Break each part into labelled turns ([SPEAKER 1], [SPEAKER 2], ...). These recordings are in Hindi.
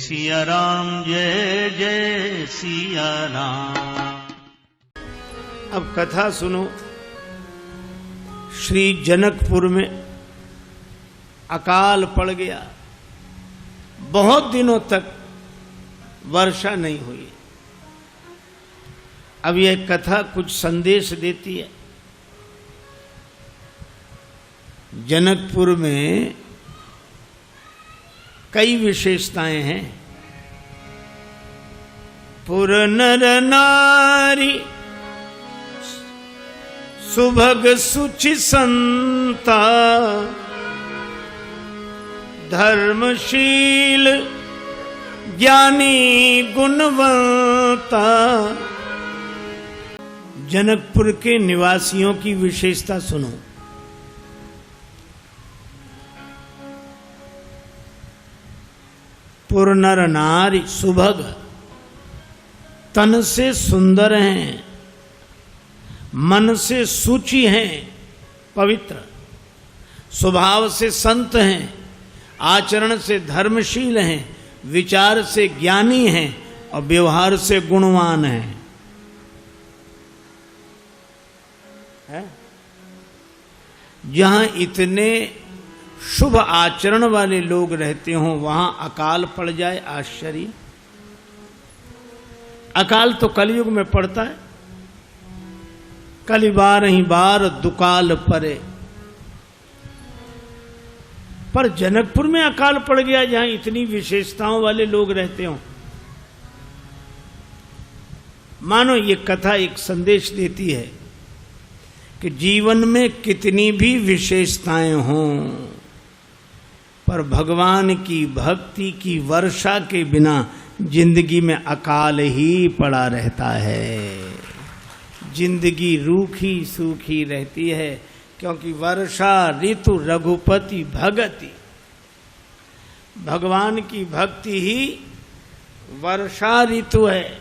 [SPEAKER 1] सिया राम जय जय सिया राम।
[SPEAKER 2] अब कथा सुनो। श्री जनकपुर में अकाल पड़ गया। बहुत दिनों तक वर्षा नहीं हुई। अब यह कथा कुछ संदेश देती है। जनकपुर में कई विशेषताएं हैं। पुर नर नारी सुभग सुचि संता, धर्मशील ज्ञानी गुणवंता। जनकपुर के निवासियों की विशेषता सुनो। पुर नर नारी सुभग, तन से सुंदर हैं, मन से सूची हैं, पवित्र, स्वभाव से संत हैं, आचरण से धर्मशील हैं, विचार से ज्ञानी हैं और व्यवहार से गुणवान हैं। जहां इतने शुभ आचरण वाले लोग रहते हों वहां अकाल पड़ जाए, आश्चर्य। अकाल तो कलयुग में पड़ता है। कली बार ही बार दुकाल परे, पर जनकपुर में अकाल पड़ गया जहां इतनी विशेषताओं वाले लोग रहते हों। मानो ये कथा एक संदेश देती है कि जीवन में कितनी भी विशेषताएं हों, पर भगवान की भक्ति की वर्षा के बिना जिंदगी में अकाल ही पड़ा रहता है। जिंदगी रूखी सूखी रहती है, क्योंकि वर्षा ऋतु रघुपति भगति, भगवान की भक्ति ही वर्षा ऋतु है।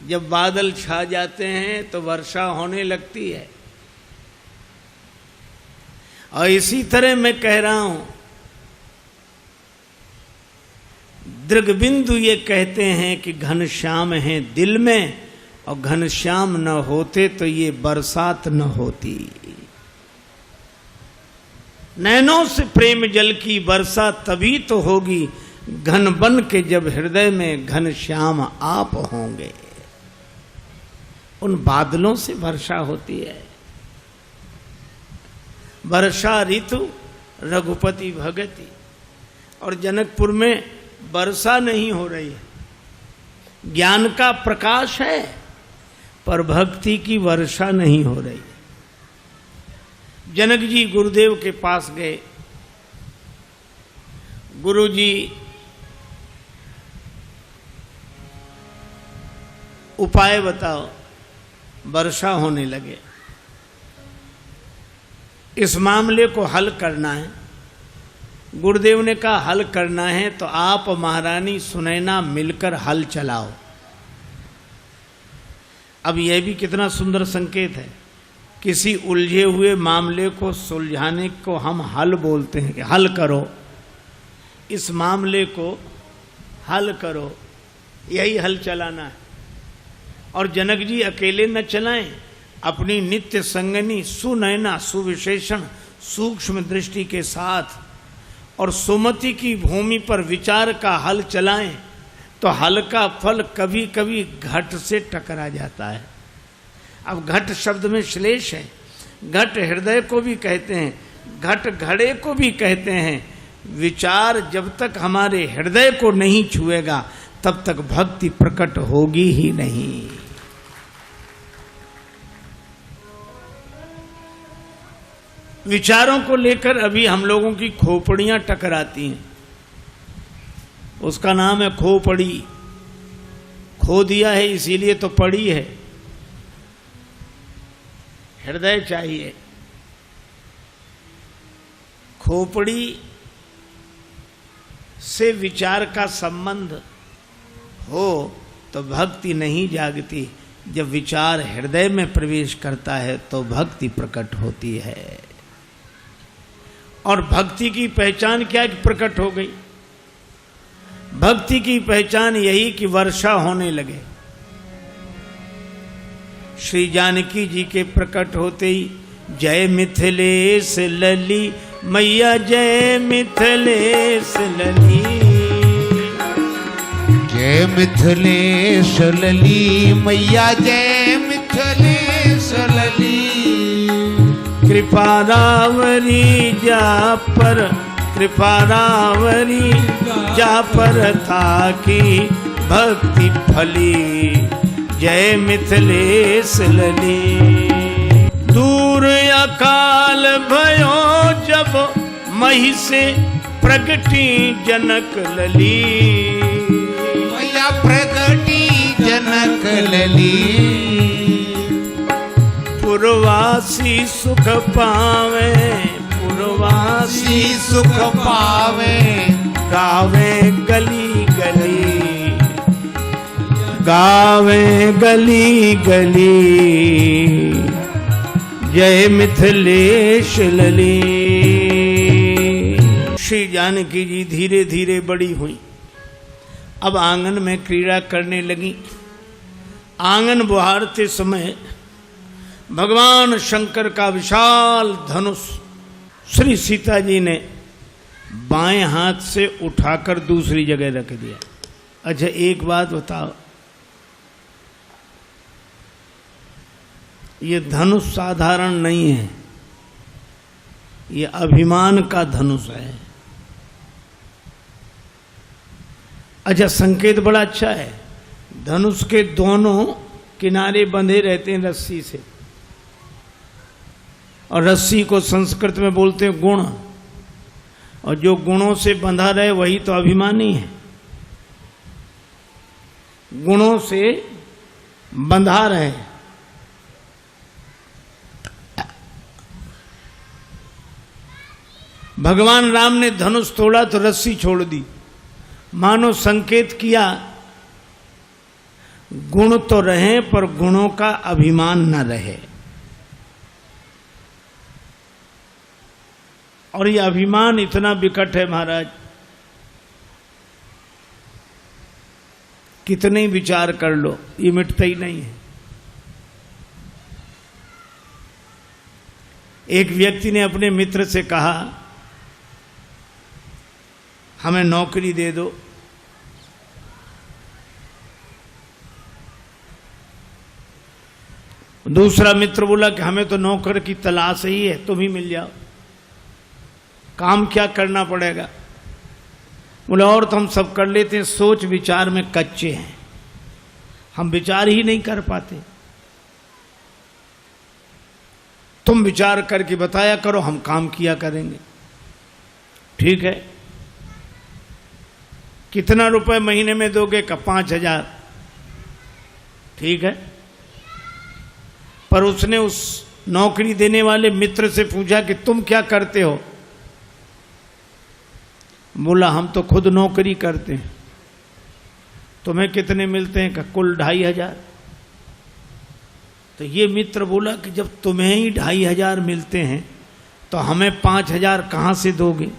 [SPEAKER 2] जब बादल छा जाते हैं तो वर्षा होने लगती है। और इसी तरह मैं कह रहा हूं, दृग्बिंदु ये कहते हैं कि घनश्याम है दिल में, और घनश्याम न होते तो ये बरसात न होती। नैनों से प्रेम जल की वर्षा तभी तो होगी, घन बन के जब हृदय में घनश्याम आप होंगे। उन बादलों से वर्षा होती है। वर्षा ऋतु रघुपति भगति। और जनकपुर में वर्षा नहीं हो रही है। ज्ञान का प्रकाश है, पर भक्ति की वर्षा नहीं हो रही है। जनक जी गुरुदेव के पास गए। गुरु जी उपाय बताओ, वर्षा होने लगे। इस मामले को हल करना है। गुरुदेव ने कहा हल करना है तो आप महारानी सुनैना मिलकर हल चलाओ। अब यह भी कितना सुंदर संकेत है। किसी उलझे हुए मामले को सुलझाने को हम हल बोलते हैं कि हल करो, इस मामले को हल करो, यही हल चलाना है। और जनक जी अकेले न चलाएं, अपनी नित्य संगनी सुनैना सुविशेषण सूक्ष्म दृष्टि के साथ और सुमति की भूमि पर विचार का हल चलाएं, तो हल का फल कभी कभी घट से टकरा जाता है। अब घट शब्द में श्लेष है। घट हृदय को भी कहते हैं, घट घड़े को भी कहते हैं। विचार जब तक हमारे हृदय को नहीं छुएगा तब तक भक्ति प्रकट होगी ही नहीं। विचारों को लेकर अभी हम लोगों की खोपड़ियां टकराती हैं। उसका नाम है खोपड़ी। खो दिया है इसीलिए तो पड़ी है। हृदय चाहिए। खोपड़ी से विचार का संबंध हो तो भक्ति नहीं जागती। जब विचार हृदय में प्रवेश करता है तो भक्ति प्रकट होती है। और भक्ति की पहचान क्या है कि प्रकट हो गई। भक्ति की पहचान यही कि वर्षा होने लगे। श्री जानकी जी के प्रकट होते ही जय मिथिलेश लली मैया, जय मिथिलेश लली,
[SPEAKER 3] जय मिथिलेश लली मैया, जय मिथिलेश लली।
[SPEAKER 2] कृपा रावरी जा पर, कृपा रावरी जा पर था की भक्ति फली, जय मिथिलेश लली। दूर अकाल भयो जब मही से प्रगटी जनक लली,
[SPEAKER 3] मैया प्रगटी जनक लली।
[SPEAKER 2] पुरवासी सुख पावे, पुरवासी
[SPEAKER 3] सुख पावे,
[SPEAKER 2] गावे गली गली, गावे गली गली, जय मिथिलेश लली। श्री जानकी जी धीरे धीरे बड़ी हुई, अब आंगन में क्रीड़ा करने लगी। आंगन बुहारते समय भगवान शंकर का विशाल धनुष श्री सीता जी ने बाएं हाथ से उठाकर दूसरी जगह रख दिया। अच्छा एक बात बताओ, ये धनुष साधारण नहीं है, ये अभिमान का धनुष है। अच्छा संकेत बड़ा अच्छा है, धनुष के दोनों किनारे बंधे रहते हैं रस्सी से, और रस्सी को संस्कृत में बोलते हैं गुण, और जो गुणों से बंधा रहे वही तो अभिमानी है। गुणों से बंधा रहे। भगवान राम ने धनुष तोड़ा तो रस्सी छोड़ दी, मानो संकेत किया गुण तो रहे पर गुणों का अभिमान न रहे। और ये अभिमान इतना विकट है महाराज, कितने विचार कर लो ये मिटता ही नहीं है। एक व्यक्ति ने अपने मित्र से कहा हमें नौकरी दे दो। दूसरा मित्र बोला कि हमें तो नौकर की तलाश ही है, तुम ही मिल जाओ। काम क्या करना पड़ेगा? बोला और तो हम सब कर लेते हैं, सोच विचार में कच्चे हैं, हम विचार ही नहीं कर पाते। तुम विचार करके बताया करो, हम काम किया करेंगे। ठीक है, कितना रुपए महीने में दोगे? का 5,000। ठीक है, पर उसने उस नौकरी देने वाले मित्र से पूछा कि तुम क्या करते हो? बोला हम तो खुद नौकरी करते हैं। तुम्हें कितने मिलते हैं? का कुल 2,500। तो ये मित्र बोला कि जब तुम्हें ही 2,500 मिलते हैं तो हमें 5,000 कहाँ से दोगे?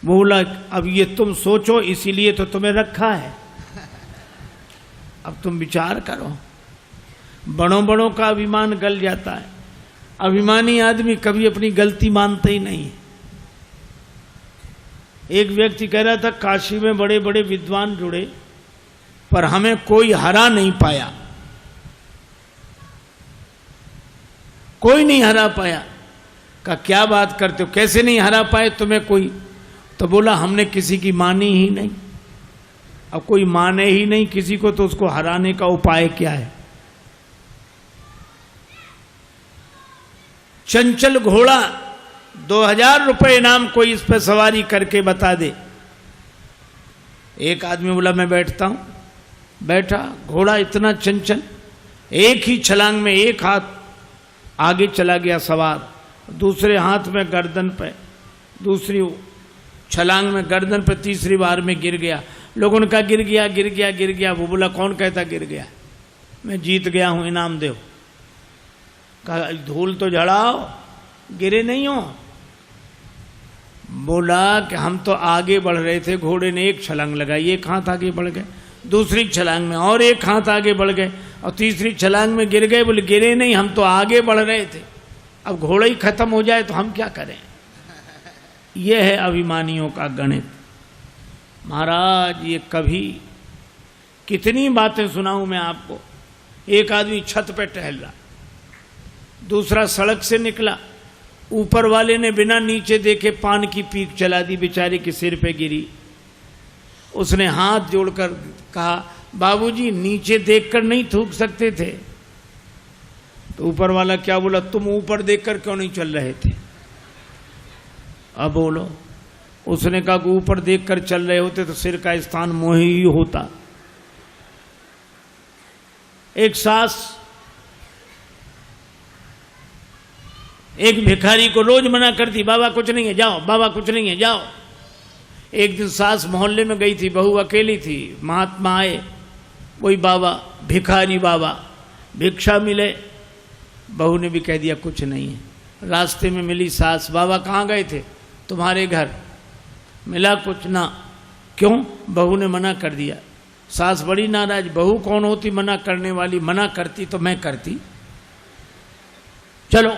[SPEAKER 2] बोला अब ये तुम सोचो, इसीलिए तो तुम्हें रखा है, अब तुम विचार करो। बड़ों बड़ों का अभिमान गल जाता है। अभिमानी आदमी कभी अपनी गलती मानता ही नहीं है। एक व्यक्ति कह रहा था काशी में बड़े बड़े विद्वान जुड़े पर हमें कोई हरा नहीं पाया, कोई नहीं हरा पाया। का क्या बात करते हो, कैसे नहीं हरा पाए तुम्हें कोई? तो बोला हमने किसी की मानी ही नहीं। अब कोई माने ही नहीं किसी को तो उसको हराने का उपाय क्या है? चंचल घोड़ा 2,000 रुपए इनाम, कोई इस पर सवारी करके बता दे। एक आदमी बोला मैं बैठता हूं। बैठा, घोड़ा इतना चंचल, एक ही छलांग में एक हाथ आगे चला गया सवार, दूसरे हाथ में गर्दन पे, दूसरी छलांग में गर्दन पे, तीसरी बार में गिर गया। लोगों ने कहा गिर गया गिर गया गिर गया। वो बोला कौन कहता गिर गया, मैं जीत गया हूं, इनाम दो। कहा धूल तो झड़ाओ, गिरे नहीं हो। बोला कि हम तो आगे बढ़ रहे थे, घोड़े ने एक छलांग लगाई, एक हाथ आगे बढ़ गए, दूसरी छलांग में और एक हाथ आगे बढ़ गए, और तीसरी छलांग में गिर गए। बोले गिरे नहीं, हम तो आगे बढ़ रहे थे, अब घोड़ा ही खत्म हो जाए तो हम क्या करें। यह है अभिमानियों का गणित। महाराज ये कभी कितनी बातें सुनाऊं मैं आपको। एक आदमी छत पे टहल रहा, दूसरा सड़क से निकला, ऊपर वाले ने बिना नीचे देखे पान की पीक चला दी, बेचारे के सिर पे गिरी। उसने हाथ जोड़कर कहा, बाबूजी नीचे देखकर नहीं थूक सकते थे। तो ऊपर वाला क्या बोला, तुम ऊपर देखकर क्यों नहीं चल रहे थे, अब बोलो। उसने कहा कि ऊपर देखकर चल रहे होते तो सिर का स्थान मोह ही होता। एक सास एक भिखारी को रोज मना करती, बाबा कुछ नहीं है जाओ, बाबा कुछ नहीं है जाओ। एक दिन सास मोहल्ले में गई थी, बहू अकेली थी, महात्मा आए, कोई बाबा, भिखारी बाबा, भिक्षा मिले। बहू ने भी कह दिया कुछ नहीं है। रास्ते में मिली सास, बाबा कहाँ गए थे, तुम्हारे घर। मिला कुछ ना, क्यों, बहू ने मना कर दिया। सास बड़ी नाराज, बहू कौन होती मना करने वाली, मना करती तो मैं करती, चलो।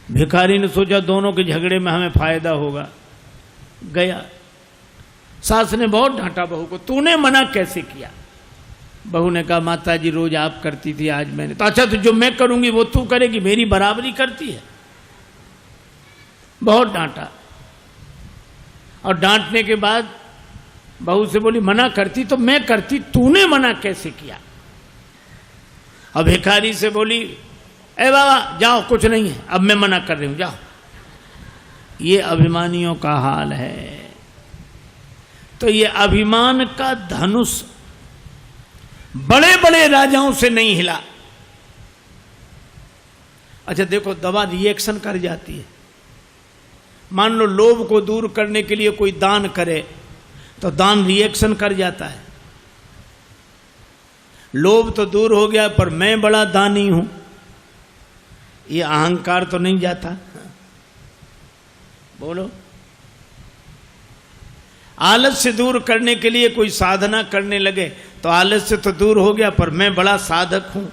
[SPEAKER 2] भिखारी ने सोचा दोनों के झगड़े में हमें फायदा होगा, गया। सास ने बहुत डांटा बहू को, तूने मना कैसे किया। बहू ने कहा माता जी रोज आप करती थी, आज मैंने। तो अच्छा, तो जो मैं करूंगी वो तू करेगी, मेरी बराबरी करती है। बहुत डांटा, और डांटने के बाद बहू से बोली मना करती तो मैं करती, तूने मना कैसे किया। अब भिखारी से बोली, ए बाबा जाओ कुछ नहीं है, अब मैं मना कर रही हूं जाओ। ये अभिमानियों का हाल है। तो ये अभिमान का धनुष बड़े बड़े राजाओं से नहीं हिला। अच्छा देखो, दवा रिएक्शन कर जाती है। मान लो लोभ को दूर करने के लिए कोई दान करे तो दान रिएक्शन कर जाता है। लोभ तो दूर हो गया, पर मैं बड़ा दानी हूं, ये अहंकार तो नहीं जाता। बोलो, आलस्य दूर करने के लिए कोई साधना करने लगे तो आलस्य तो दूर हो गया, पर मैं बड़ा साधक हूं।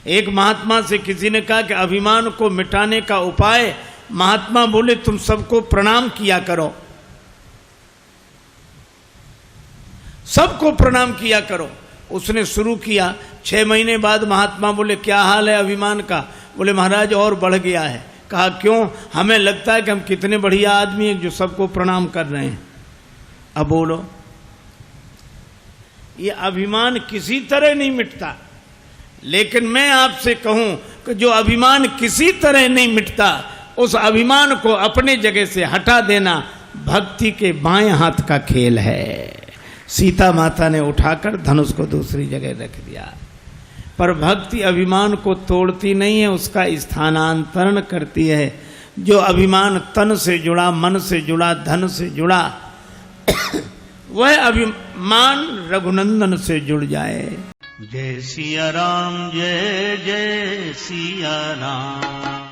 [SPEAKER 2] एक महात्मा से किसी ने कहा कि अभिमान को मिटाने का उपाय, महात्मा बोले तुम सबको प्रणाम किया करो, सबको प्रणाम किया करो। उसने शुरू किया, 6 महीने बाद महात्मा बोले क्या हाल है अभिमान का। बोले महाराज और बढ़ गया है। कहा क्यों, हमें लगता है कि हम कितने बढ़िया आदमी हैं जो सबको प्रणाम कर रहे हैं। अब बोलो, ये अभिमान किसी तरह नहीं मिटता। लेकिन मैं आपसे कहूं कि जो अभिमान किसी तरह नहीं मिटता, उस अभिमान को अपने जगह से हटा देना भक्ति के बाएं हाथ का खेल है। सीता माता ने उठाकर धनुष को दूसरी जगह रख दिया, पर भक्ति अभिमान को तोड़ती नहीं है, उसका स्थानांतरण करती है। जो अभिमान तन से जुड़ा, मन से जुड़ा, धन से जुड़ा, वह अभिमान रघुनंदन से जुड़ जाए।
[SPEAKER 1] जय सिया राम, जय जय सिया राम।